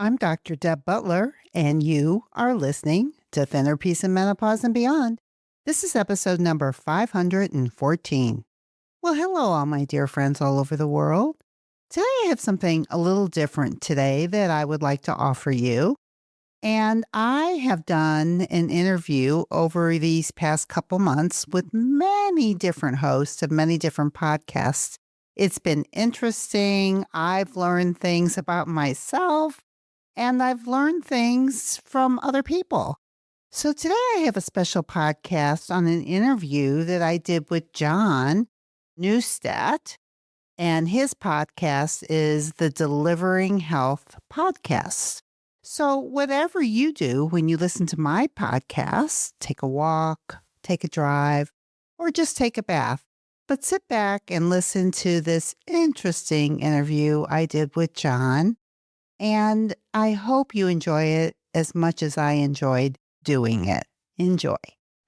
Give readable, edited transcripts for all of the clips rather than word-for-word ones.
I'm Dr. Deb Butler, and you are listening to Thinner Peace and Menopause and Beyond. This is episode number 514. Well, hello, all my dear friends all over the world. Today I have something a little different today that I would like to offer you. And I have done an interview over these past couple months with many different hosts of many different podcasts. It's been interesting. I've learned things about myself and I've learned things from other people. So today I have a special podcast on an interview that I did with John Neustadt, and his podcast is the Delivering Health Podcast. So whatever you do when you listen to my podcast, take a walk, take a drive, or just take a bath, but sit back and listen to this interesting interview I did with John. And I hope you enjoy it as much as I enjoyed doing it. Enjoy.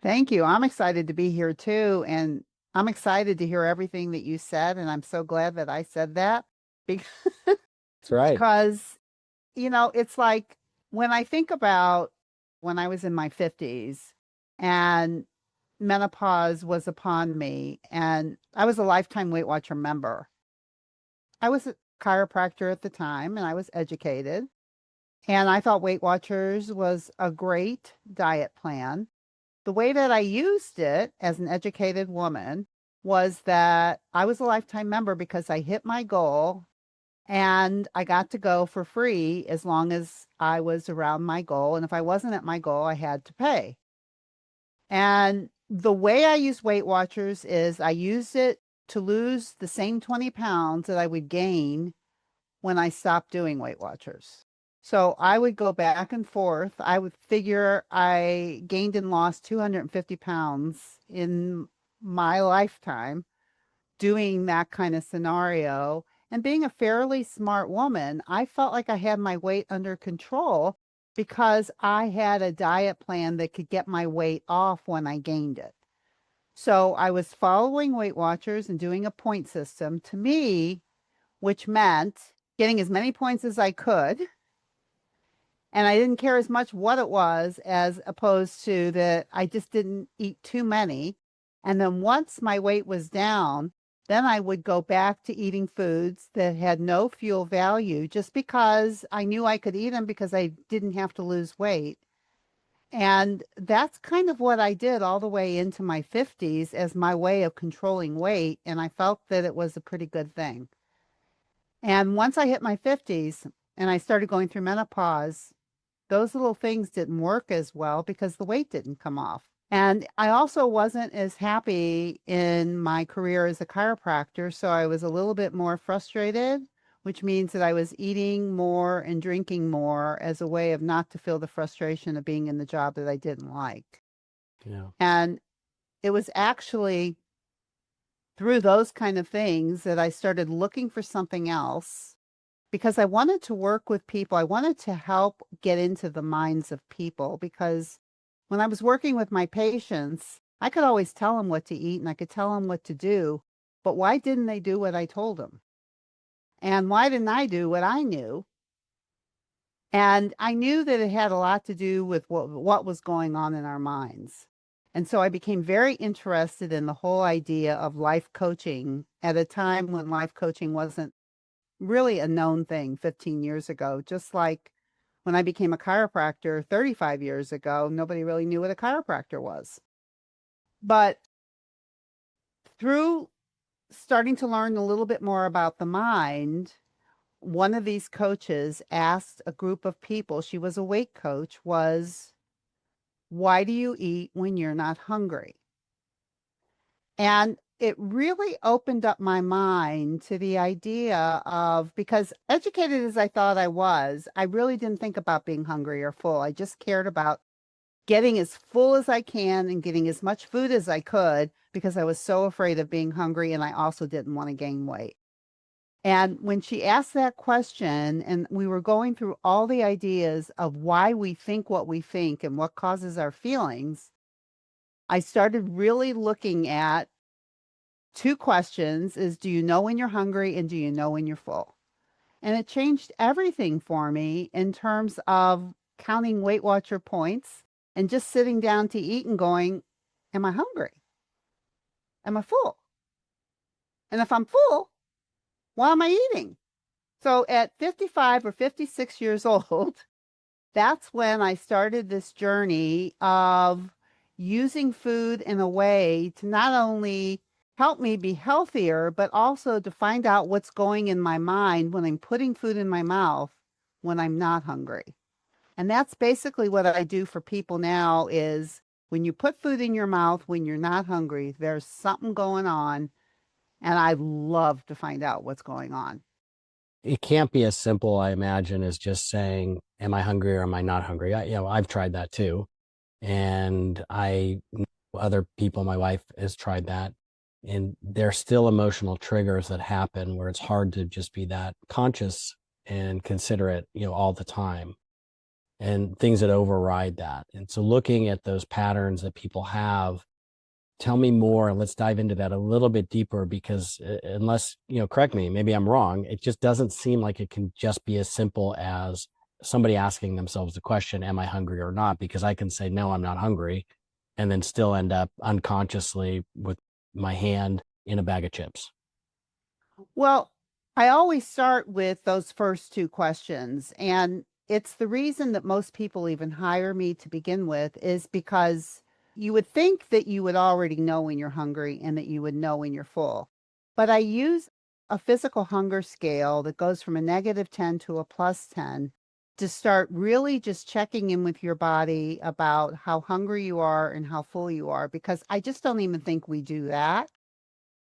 Thank you. I'm excited to be here too. And I'm excited to hear everything that you said. And I'm so glad that I said that because, That's right. it's like when I think about when I was in my 50s and menopause was upon me, and I was a lifetime Weight Watcher member. I was a chiropractor at the time and I was educated. And I thought Weight Watchers was a great diet plan. The way that I used it as an educated woman was that I was a lifetime member because I hit my goal and I got to go for free as long as I was around my goal. And if I wasn't at my goal, I had to pay. And the way I use Weight Watchers is I used it to lose the same 20 pounds that I would gain when I stopped doing Weight Watchers. So I would go back and forth. I would figure I gained and lost 250 pounds in my lifetime doing that kind of scenario. And being a fairly smart woman, I felt like I had my weight under control because I had a diet plan that could get my weight off when I gained it. So I was following Weight Watchers and doing a point system to me, which meant getting as many points as I could. And I didn't care as much what it was as opposed to that I just didn't eat too many. And then once my weight was down, then I would go back to eating foods that had no fuel value just because I knew I could eat them because I didn't have to lose weight. And that's kind of what I did all the way into my 50s as my way of controlling weight. And I felt that it was a pretty good thing. And once I hit my 50s and I started going through menopause, those little things didn't work as well because the weight didn't come off. And I also wasn't as happy in my career as a chiropractor. So I was a little bit more frustrated, which means that I was eating more and drinking more as a way of not to feel the frustration of being in the job that I didn't like. Yeah. And it was actually through those kind of things that I started looking for something else because I wanted to work with people. I wanted to help get into the minds of people because when I was working with my patients, I could always tell them what to eat and I could tell them what to do, but why didn't they do what I told them? And why didn't I do what I knew? And I knew that it had a lot to do with what was going on in our minds. And so I became very interested in the whole idea of life coaching at a time when life coaching wasn't really a known thing 15 years ago. Just like when I became a chiropractor 35 years ago, nobody really knew what a chiropractor was. But through starting to learn a little bit more about the mind, one of these coaches asked a group of people, she was a weight coach, was, why do you eat when you're not hungry? And it really opened up my mind to the idea of, because educated as I thought I was, I really didn't think about being hungry or full. I just cared about getting as full as I can and getting as much food as I could because I was so afraid of being hungry and I also didn't want to gain weight. And when she asked that question and we were going through all the ideas of why we think what we think and what causes our feelings, I started really looking at two questions is, do you know when you're hungry and do you know when you're full? And it changed everything for me in terms of counting Weight Watcher points and just sitting down to eat and going, am I hungry? Am I full? And if I'm full, why am I eating? So at 55 or 56 years old, that's when I started this journey of using food in a way to not only help me be healthier, but also to find out what's going in my mind when I'm putting food in my mouth when I'm not hungry. And that's basically what I do for people now is when you put food in your mouth when you're not hungry, there's something going on. And I love to find out what's going on. It can't be as simple, I imagine, as just saying, am I hungry or am I not hungry? I've tried that too. And I know other people, my wife has tried that. And there's still emotional triggers that happen where it's hard to just be that conscious and considerate, all the time, and things that override that. And so looking at those patterns that people have, tell me more and let's dive into that a little bit deeper because unless, correct me, maybe I'm wrong, it just doesn't seem like it can just be as simple as somebody asking themselves the question, am I hungry or not? Because I can say, no, I'm not hungry, and then still end up unconsciously with my hand in a bag of chips. Well, I always start with those first two questions. And it's the reason that most people even hire me to begin with is because you would think that you would already know when you're hungry and that you would know when you're full. But I use a physical hunger scale that goes from a -10 to a +10 to start really just checking in with your body about how hungry you are and how full you are, because I just don't even think we do that.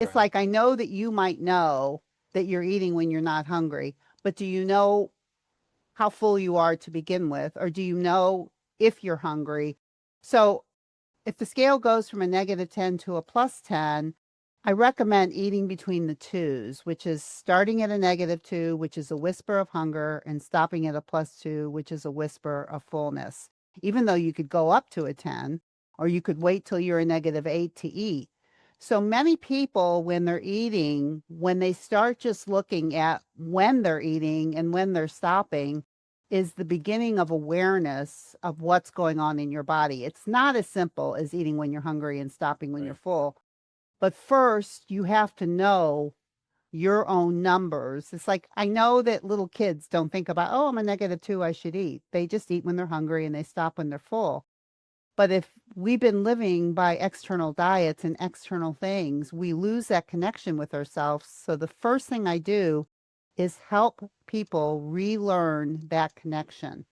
It's Right. like, I know that you might know that you're eating when you're not hungry, but do you know how full you are to begin with? Or do you know if you're hungry? So if the scale goes from a -10 to a +10, I recommend eating between the twos, which is starting at a -2, which is a whisper of hunger, and stopping at a +2, which is a whisper of fullness. Even though you could go up to a 10, or you could wait till you're a -8 to eat. So many people, when they're eating, when they start just looking at when they're eating and when they're stopping, is the beginning of awareness of what's going on in your body. It's not as simple as eating when you're hungry and stopping when you're Right. full. But first, you have to know your own numbers. It's like, I know that little kids don't think about, oh, I'm a -2, I should eat. They just eat when they're hungry and they stop when they're full. But if we've been living by external diets and external things, we lose that connection with ourselves. So the first thing I do is help people relearn that connection.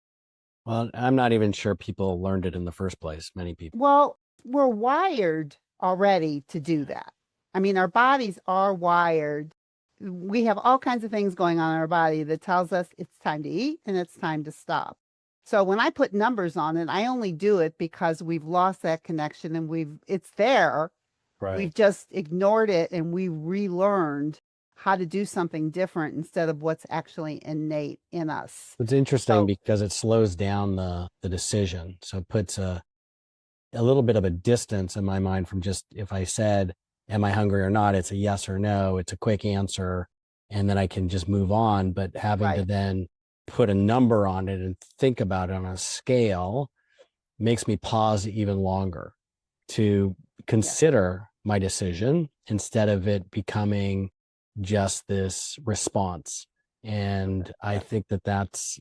Well, I'm not even sure people learned it in the first place, many people. Well, we're wired already to do that. I mean, our bodies are wired. We have all kinds of things going on in our body that tells us it's time to eat and it's time to stop. So when I put numbers on it, I only do it because we've lost that connection and it's there. Right. We've just ignored it and we relearned how to do something different instead of what's actually innate in us. It's interesting So, because it slows down the decision. So it puts a little bit of a distance in my mind from just if I said, am I hungry or not? It's a yes or no. It's a quick answer. And then I can just move on. But having to right. then put a number on it and think about it on a scale makes me pause even longer to Yeah. consider my decision instead of it becoming just this response. And I Yes. think that that's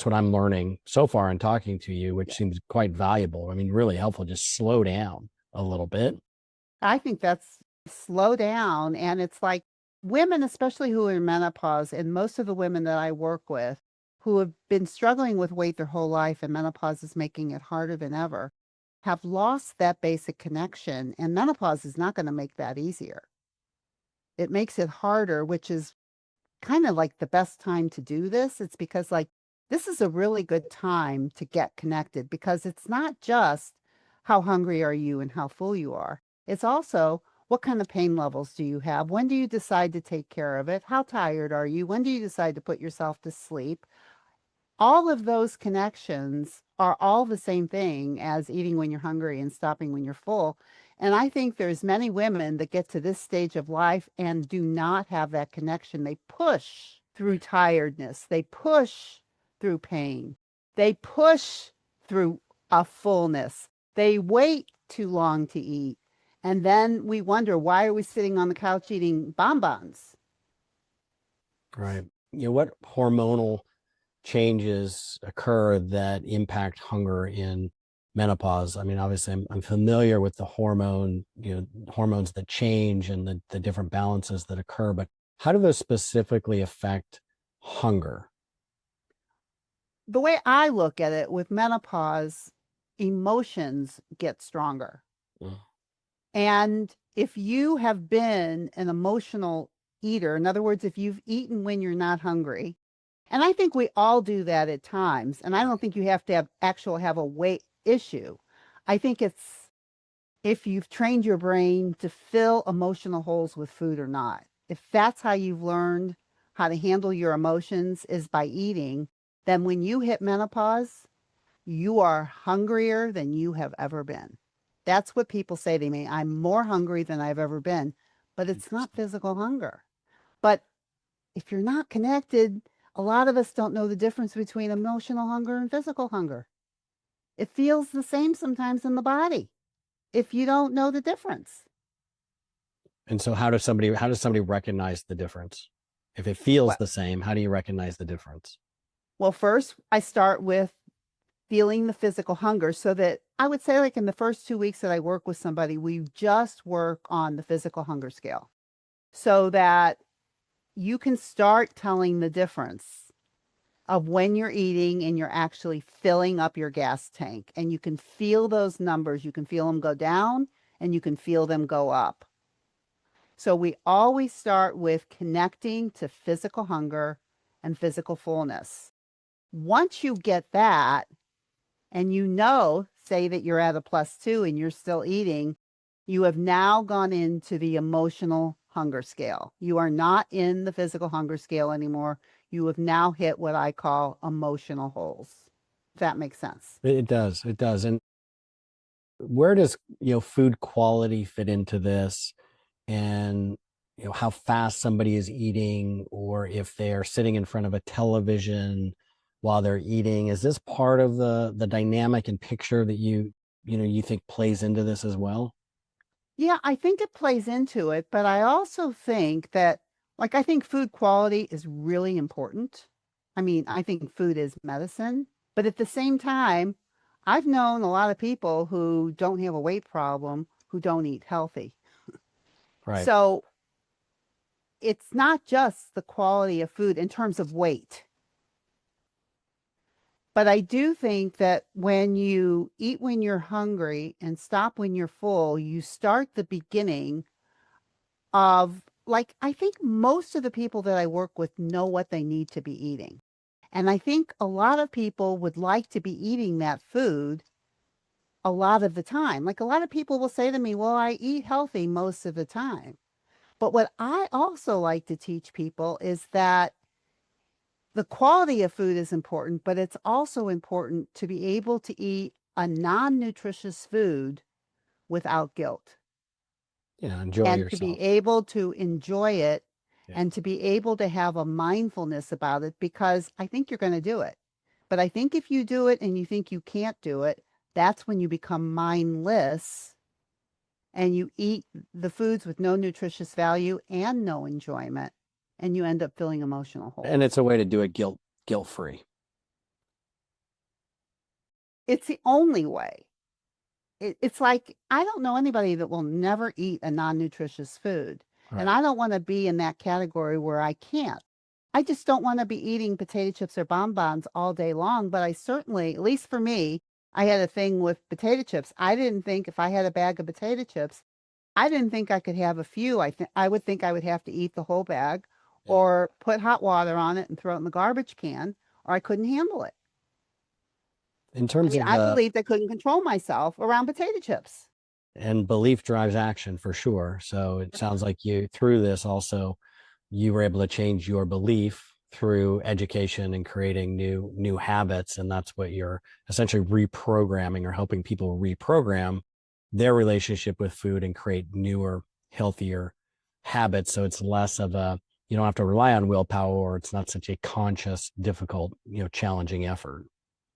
what I'm learning so far in talking to you, which Yeah. seems quite valuable. I mean, really helpful. Just slow down a little bit. I think that's slow down. And it's like women, especially who are in menopause, and most of the women that I work with who have been struggling with weight their whole life and menopause is making it harder than ever, have lost that basic connection. And menopause is not going to make that easier. It makes it harder, which is kind of like the best time to do this. It's because, like, this is a really good time to get connected because it's not just how hungry are you and how full you are. It's also what kind of pain levels do you have? When do you decide to take care of it? How tired are you? When do you decide to put yourself to sleep? All of those connections are all the same thing as eating when you're hungry and stopping when you're full. And I think there's many women that get to this stage of life and do not have that connection. They push. through tiredness. They push through pain. They push through a fullness. They wait too long to eat. And then we wonder, why are we sitting on the couch eating bonbons? Right. What hormonal changes occur that impact hunger in menopause? I mean, obviously, I'm familiar with the hormones that change and the different balances that occur, but how do those specifically affect hunger? The way I look at it with menopause, emotions get stronger. Mm. And if you have been an emotional eater, in other words, if you've eaten when you're not hungry, and I think we all do that at times, and I don't think you have to have a weight issue. I think it's if you've trained your brain to fill emotional holes with food or not. If that's how you've learned how to handle your emotions is by eating, then when you hit menopause, you are hungrier than you have ever been. That's what people say to me. I'm more hungry than I've ever been, but it's not Interesting. physical hunger. But if you're not connected, a lot of us don't know the difference between emotional hunger and physical hunger. It feels the same sometimes in the body if you don't know the difference. And so how does somebody recognize the difference? If it feels Well, the same, how do you recognize the difference? well, first I start with feeling the physical hunger so that I would say, like in the first 2 weeks that I work with somebody, we just work on the physical hunger scale so that you can start telling the difference of when you're eating and you're actually filling up your gas tank. And you can feel those numbers. You can feel them go down and you can feel them go up. So we always start with connecting to physical hunger and physical fullness. Once you get that, and say that you're at a +2 and you're still eating, you have now gone into the emotional hunger scale. You are not in the physical hunger scale anymore. You have now hit what I call emotional holes. If that makes sense. It does. It does. And where does, food quality fit into this? And how fast somebody is eating, or if they are sitting in front of a television while they're eating, is this part of the dynamic and picture that you think plays into this as well? Yeah, I think it plays into it, but I also think that, like, I think food quality is really important. I mean, I think food is medicine, but at the same time, I've known a lot of people who don't have a weight problem who don't eat healthy. Right. So it's not just the quality of food in terms of weight, but I do think that when you eat when you're hungry and stop when you're full, you start the beginning of, like, I think most of the people that I work with know what they need to be eating. And I think a lot of people would like to be eating that food a lot of the time. Like a lot of people will say to me, well, I eat healthy most of the time. But what I also like to teach people is that the quality of food is important, but it's also important to be able to eat a non nutritious food without guilt. Yeah, enjoy And to be yourself. able to enjoy it Yeah. and to be able to have a mindfulness about it because I think you're going to do it. But I think if you do it and you think you can't do it, that's when you become mindless and you eat the foods with no nutritious value and no enjoyment, and you end up filling emotional And holes. it's a way to do it guilt free. It's the only way. It's like I don't know anybody that will never eat a non-nutritious food. And Right. I don't want to be in that category where I can't. I just don't want to be eating potato chips or bonbons all day long, but I certainly, at least for me, I had a thing with potato chips. I didn't think if I had a bag of potato chips, I didn't think I could have a few. I would think I would have to eat the whole bag Yeah. or put hot water on it and throw it in the garbage can, or I couldn't handle it. In I terms mean, of I believed I couldn't control myself around potato chips. and belief drives action for sure. So it sounds like you, through this also, you were able to change your belief through education and creating new habits, and that's what you're essentially reprogramming or helping people reprogram their relationship with food and create newer, healthier habits. So it's less of a you don't have to rely on willpower, or it's not such a conscious, difficult, challenging effort.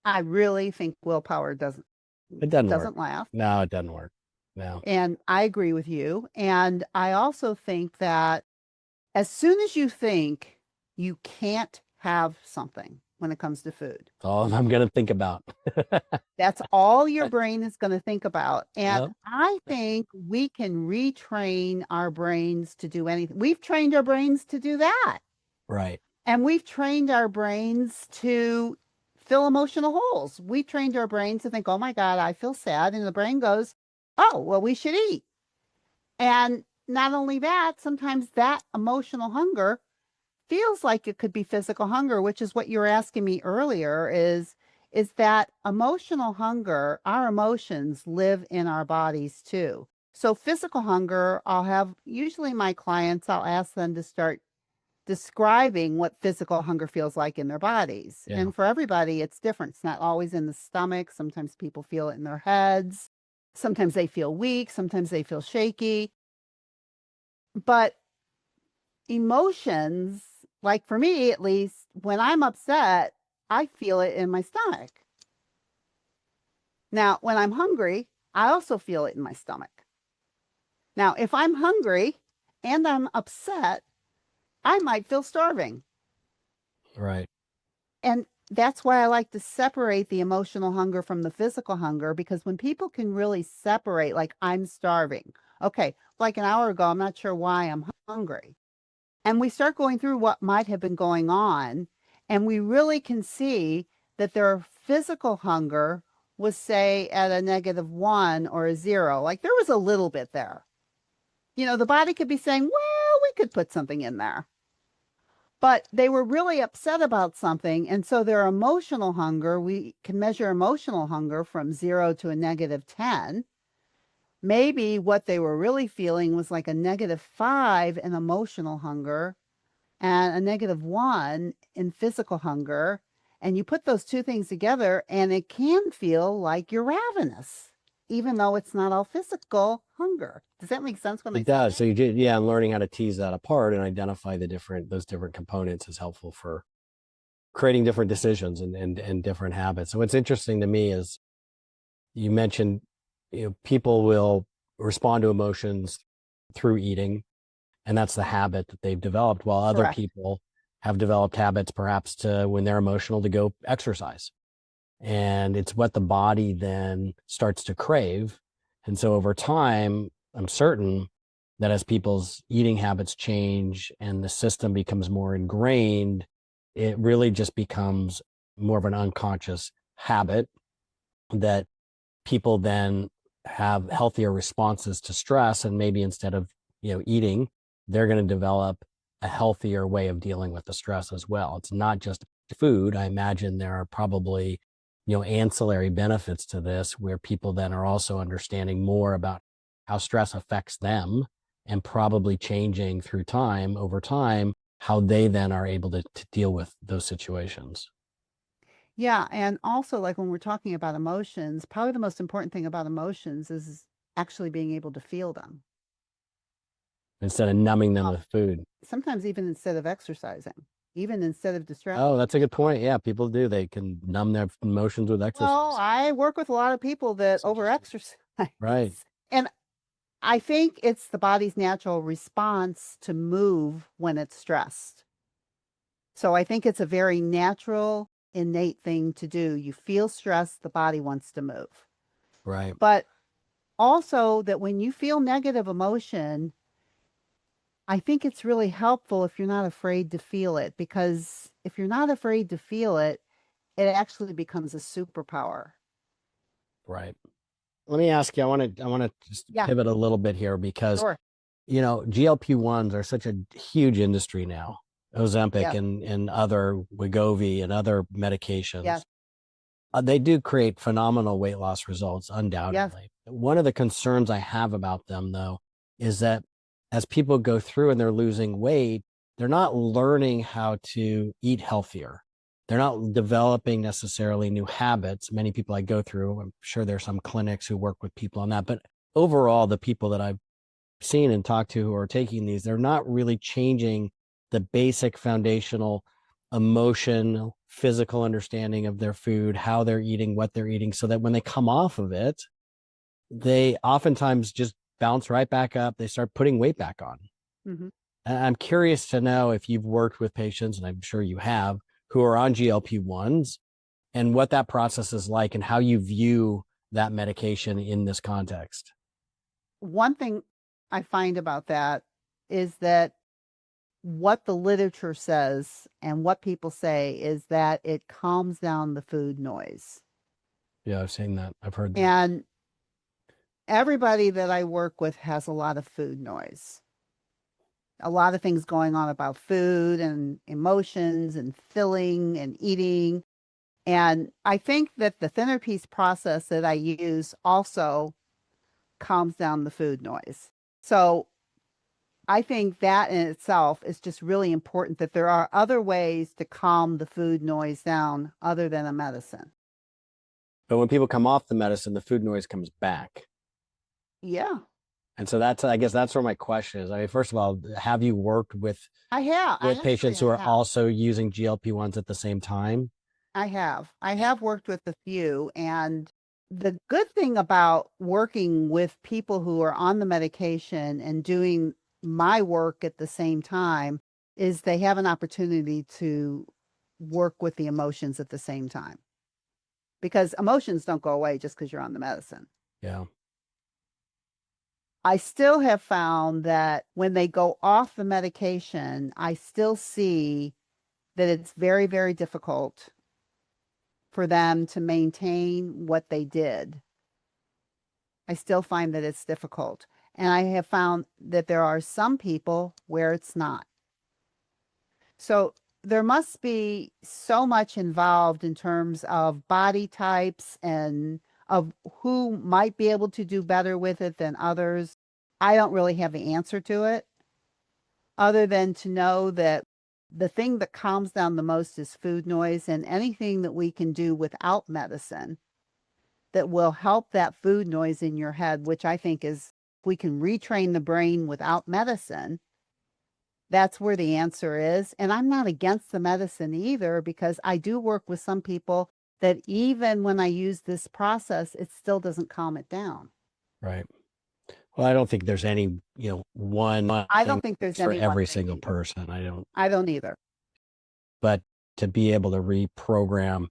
I really think willpower It doesn't work. doesn't last. No, it doesn't work. No. And I agree with you. And I also think that as soon as you think you can't have something when it comes to food, That's all I'm going to think about. that's all your brain is going to think about. And Yep. I think we can retrain our brains to do anything. We've trained our brains to do that. Right. And we've trained our brains to fill emotional holes. We trained our brains to think, oh my God, I feel sad. And the brain goes, oh, well, we should eat. And not only that, sometimes that emotional hunger feels like it could be physical hunger, which is what you were asking me earlier, is that emotional hunger, our emotions live in our bodies too. So physical hunger, I'll have usually my clients, I'll ask them to start describing what physical hunger feels like in their bodies. Yeah. And for everybody, it's different. It's not always in the stomach. Sometimes people feel it in their heads. Sometimes they feel weak. Sometimes they feel shaky. But emotions, like for me at least, when I'm upset, I feel it in my stomach. Now, when I'm hungry, I also feel it in my stomach. Now, if I'm hungry and I'm upset, I might feel starving. Right. And that's why I like to separate the emotional hunger from the physical hunger, because when people can really separate, like I'm starving. Okay, like an hour ago, I'm not sure why I'm hungry. And we start going through what might have been going on, and we really can see that their physical hunger was, say, at a -1 or a 0. Like there was a little bit there. The body could be saying, well, we could put something in there. But they were really upset about something. And so their emotional hunger, we can measure emotional hunger from 0 to a -10. Maybe what they were really feeling was like a -5 in emotional hunger and a -1 in physical hunger. And you put those two things together, and it can feel like you're ravenous, even though it's not all physical hunger. Does that make sense when I It say does. that? So and learning how to tease that apart and identify those different components is helpful for creating different decisions and different habits. So what's interesting to me is you mentioned, people will respond to emotions through eating, and that's the habit that they've developed, while other Correct. people have developed habits perhaps to, when they're emotional, to go exercise. And it's what the body then starts to crave. And so over time, I'm certain that as people's eating habits change and the system becomes more ingrained, it really just becomes more of an unconscious habit that people then have healthier responses to stress. And maybe instead of, eating, they're going to develop a healthier way of dealing with the stress as well. It's not just food. I imagine there are probably, ancillary benefits to this, where people then are also understanding more about how stress affects them, and probably changing through time, over time, how they then are able to deal with those situations. Yeah, and also, like, when we're talking about emotions, probably the most important thing about emotions is actually being able to feel them. Instead of numbing them Uh, with food. Sometimes even instead of exercising, even instead of distract. Oh, that's a good point. Yeah, people do. They can numb their emotions with Well, exercise. I work with a lot of people that That's interesting. overexercise. Right. And I think it's the body's natural response to move when it's stressed. So I think it's a very natural, innate thing to do. You feel stressed, the body wants to move. Right. But also that when you feel negative emotion, I think it's really helpful if you're not afraid to feel it, because if you're not afraid to feel it, it actually becomes a superpower. Right. Let me ask you, I want to just Yeah, pivot a little bit here, because, sure. GLP-1s are such a huge industry now. Ozempic Yes, and other Wegovy and other medications. yes, They do create phenomenal weight loss results, yes. undoubtedly. One of the concerns I have about them, though, is that as people go through and they're losing weight, they're not learning how to eat healthier. They're not developing necessarily new habits. Many people I go through, I'm sure there's some clinics who work with people on that, but overall, the people that I've seen and talked to who are taking these, they're not really changing the basic foundational emotion, physical understanding of their food, how they're eating, what they're eating, so that when they come off of it, they oftentimes just bounce right back up. They start putting weight back on. Mhm. I'm curious to know if you've worked with patients, and I'm sure you have, who are on GLP-1s, and what that process is like and how you view that medication in this context. One thing I find about that is that what the literature says and what people say is that it calms down the food noise. Yeah, I've seen that. I've heard that. And everybody that I work with has a lot of food noise. A lot of things going on about food and emotions and filling and eating. And I think that the thinner piece process that I use also calms down the food noise. So I think that in itself is just really important, that there are other ways to calm the food noise down other than a medicine. But when people come off the medicine, the food noise comes back. Yeah, And so that's, I guess that's where my question is. I mean, first of all, have you worked with I have. I actually patients who are have. also using GLP-1s at the same time? I have. I have worked with a few, and the good thing about working with people who are on the medication and doing my work at the same time is they have an opportunity to work with the emotions at the same time, because emotions don't go away just because you're on the medicine. Yeah. I still have found that when they go off the medication, I still see that it's very, very difficult for them to maintain what they did. I still find that it's difficult. And I have found that there are some people where it's not. So there must be so much involved in terms of body types and of who might be able to do better with it than others. I don't really have the answer to it, other than to know that the thing that calms down the most is food noise, and anything that we can do without medicine that will help that food noise in your head, which I think is, we can retrain the brain without medicine. That's where the answer is. And I'm not against the medicine either, because I do work with some people that even when I use this process, it still doesn't calm it down. Right. Well, I don't think there's any, one I thing don't think there's for any one every thing single either. person. I don't, I don't either. but to be able to reprogram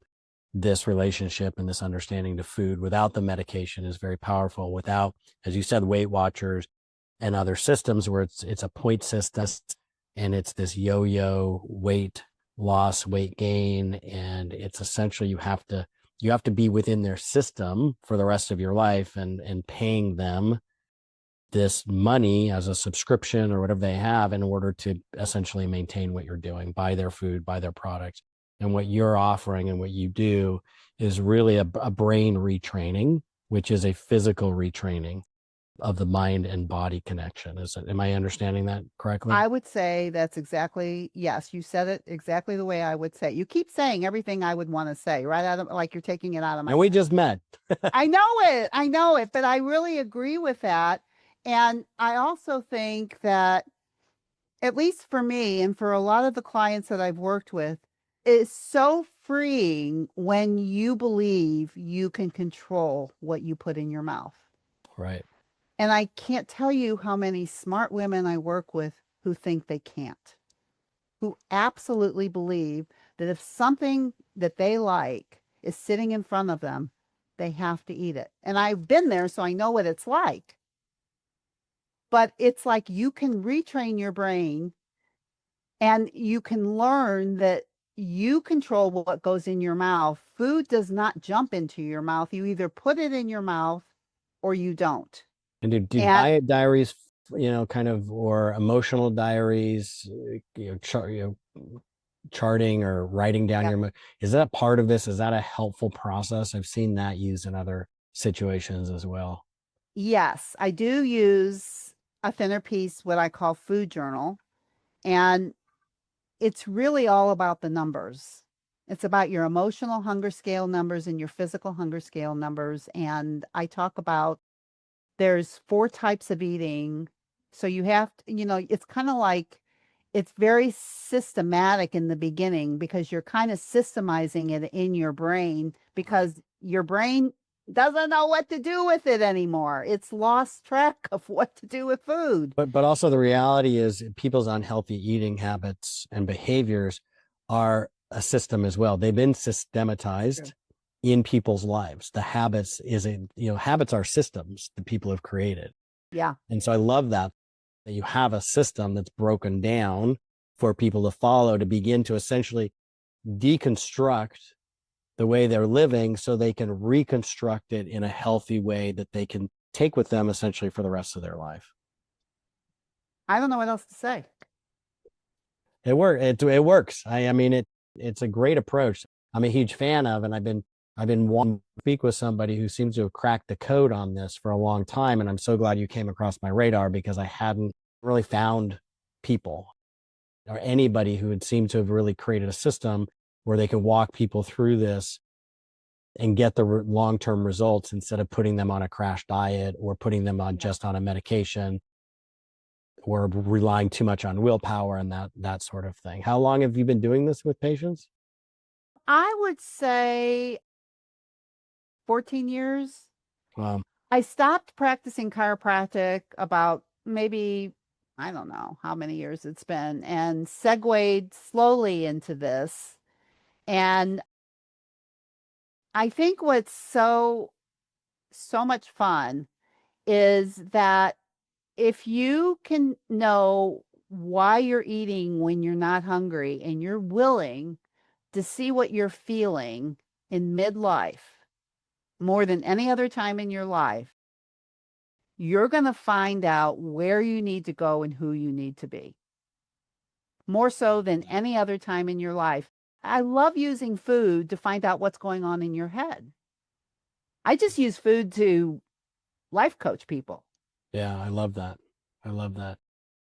this relationship and this understanding to food without the medication is very powerful. Without, as you said, Weight Watchers and other systems where it's a point system and it's this yo-yo weight loss, weight gain, and it's essentially you have to be within their system for the rest of your life and paying them this money as a subscription or whatever they have in order to essentially maintain what you're doing, buy their food, buy their products. And what you're offering and what you do is really a brain retraining, which is a physical retraining of the mind and body connection. Am I understanding that correctly? I would say that's exactly, yes, you said it exactly the way I would say. You keep saying everything I would want to say, right out of, like you're taking it out of my And we just met. I know it, but I really agree with that. And I also think that, at least for me and for a lot of the clients that I've worked with, it's so freeing when you believe you can control what you put in your mouth. Right. And I can't tell you how many smart women I work with who think they can't, who absolutely believe that if something that they like is sitting in front of them, they have to eat it. And I've been there, so I know what it's like. But it's like you can retrain your brain and you can learn that you control what goes in your mouth. Food does not jump into your mouth. You either put it in your mouth or you don't. And do And diet diaries, kind of, or emotional diaries, charting or writing down yeah, is that part of this? Is that a helpful process? I've seen that used in other situations as well. yes, I do use a thinner piece, what I call food journal. And it's really all about the numbers. It's about your emotional hunger scale numbers and your physical hunger scale numbers. And I talk about, there's 4 types of eating. So you have to, it's kind of like it's very systematic in the beginning because you're kind of systemizing it in your brain because your brain doesn't know what to do with it anymore. It's lost track of what to do with food. But also the reality is people's unhealthy eating habits and behaviors are a system as well. They've been systematized in people's lives. The habits habits are systems that people have created. Yeah. And so I love that you have a system that's broken down for people to follow to begin to essentially deconstruct the way they're living so they can reconstruct it in a healthy way that they can take with them essentially for the rest of their life. I don't know what else to say. It works. I mean it's a great approach. I'm a huge fan of, and I've been wanting to speak with somebody who seems to have cracked the code on this for a long time. And I'm so glad you came across my radar because I hadn't really found people or anybody who had seemed to have really created a system where they can walk people through this and get the long-term results instead of putting them on a crash diet or putting them on just on a medication or relying too much on willpower and that sort of thing. How long have you been doing this with patients? I would say 14 years. Um, I stopped practicing chiropractic about maybe, I don't know how many years it's been, and segued slowly into this. And I think what's so much fun is that if you can know why you're eating when you're not hungry and you're willing to see what you're feeling in midlife more than any other time in your life, you're going to find out where you need to go and who you need to be. More so than any other time in your life. I love using food to find out what's going on in your head. I just use food to life coach people. yeah, I love that. I love that.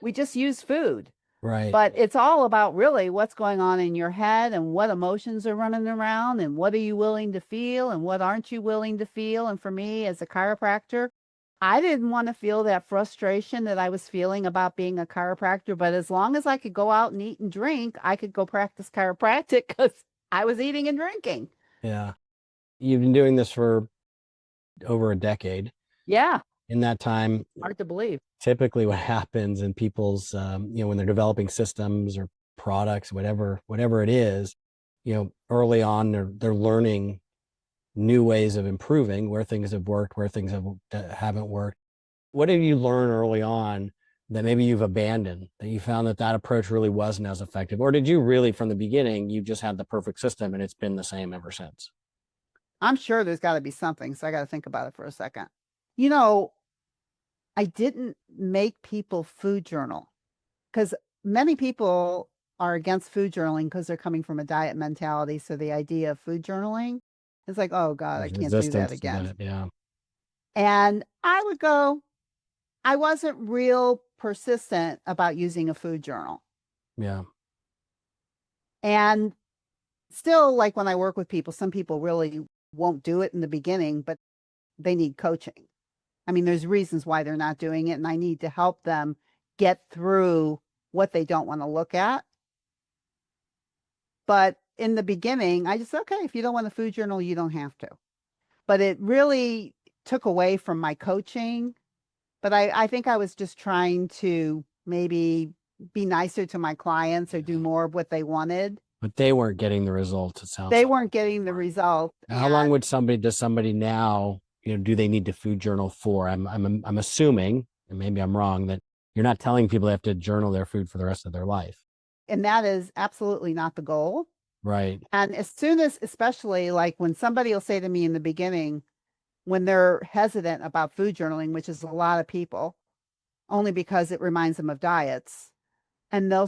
We just use food. Right. But it's all about really what's going on in your head and what emotions are running around and what are you willing to feel and what aren't you willing to feel. And for me, as a chiropractor, I didn't want to feel that frustration that I was feeling about being a chiropractor. But as long as I could go out and eat and drink, I could go practice chiropractic because I was eating and drinking. Yeah. You've been doing this for over a decade. Yeah. In that time, Hard to believe. typically what happens in people's, when they're developing systems or products, whatever it is, early on, they're learning new ways of improving where things have worked, where things haven't worked. What did you learn early on that maybe you've abandoned, that you found that approach really wasn't as effective? Or did you really, from the beginning, you just had the perfect system and it's been the same ever since? I'm sure there's got to be something. So I got to think about it for a second. I didn't make people food journal because many people are against food journaling because they're coming from a diet mentality. So the idea of food journaling is like, oh God, I There's can't do that resistance to again. that. Yeah. And I would go, I wasn't real persistent about using a food journal. Yeah. And still, like when I work with people, some people really won't do it in the beginning, but they need coaching. I mean, there's reasons why they're not doing it, and I need to help them get through what they don't want to look at. But in the beginning, I just, okay, if you don't want a food journal, you don't have to. But it really took away from my coaching. But I think I was just trying to maybe be nicer to my clients or do more of what they wanted. But they weren't getting the results, it sounds They like. weren't getting the result. Now, how long would does somebody now, do they need to food journal for? I'm assuming, and maybe I'm wrong, that you're not telling people they have to journal their food for the rest of their life. And that is absolutely not the goal. Right. And as soon as, especially like when somebody will say to me in the beginning, when they're hesitant about food journaling, which is a lot of people, only because it reminds them of diets, and they'll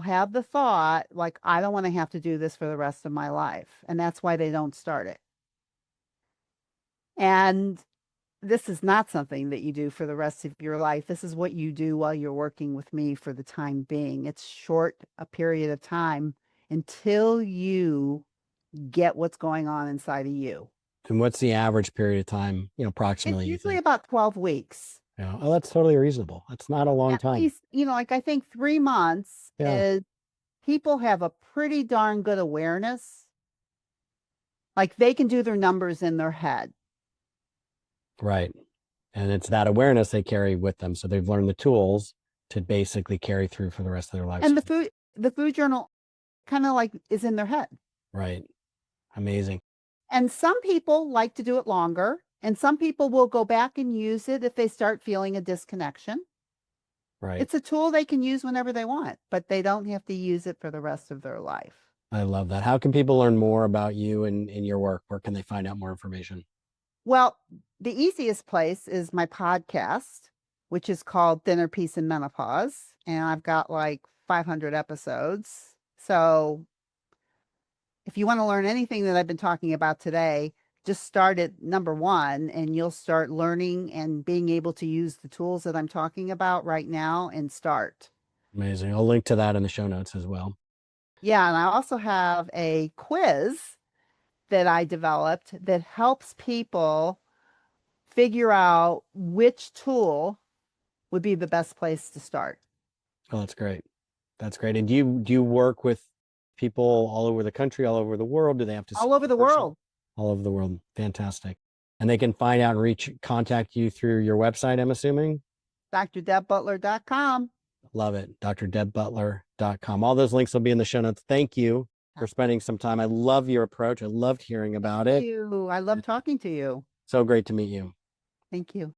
have the thought, like, I don't want to have to do this for the rest of my life. And that's why they don't start it. And this is not something that you do for the rest of your life. This is what you do while you're working with me for the time being. It's short a period of time until you get what's going on inside of you. And what's the average period of time, It's approximately, you usually think? about 12 weeks. Yeah. Oh, that's totally reasonable. That's not a long At time. least, like I think 3 months Yeah. is people have a pretty darn good awareness. Like they can do their numbers in their head. Right. And it's that awareness they carry with them. So they've learned the tools to basically carry through for the rest of their lives. And the food journal kind of like is in their head. Right. Amazing. And some people like to do it longer, and some people will go back and use it if they start feeling a disconnection. Right. It's a tool they can use whenever they want, but they don't have to use it for the rest of their life. I love that. How can people learn more about you and your work? Where can they find out more information? Well, the easiest place is my podcast, which is called Thinner Peace and Menopause, and I've got like 500 episodes. So if you want to learn anything that I've been talking about today, just start at number one and you'll start learning and being able to use the tools that I'm talking about right now and start. Amazing. I'll link to that in the show notes as well. Yeah, and I also have a quiz that I developed that helps people figure out which tool would be the best place to start. Oh, that's great. That's great. And do you work with people all over the country, all over the world? Do they have to see All over you the in person? world. All over the world. Fantastic. And they can find out and contact you through your website, I'm assuming. DrDebButler.com. Love it. DrDebButler.com. All those links will be in the show notes. Thank you for spending some time. I love your approach. I loved hearing about Thank it. you. I love talking to you. So great to meet you. Thank you.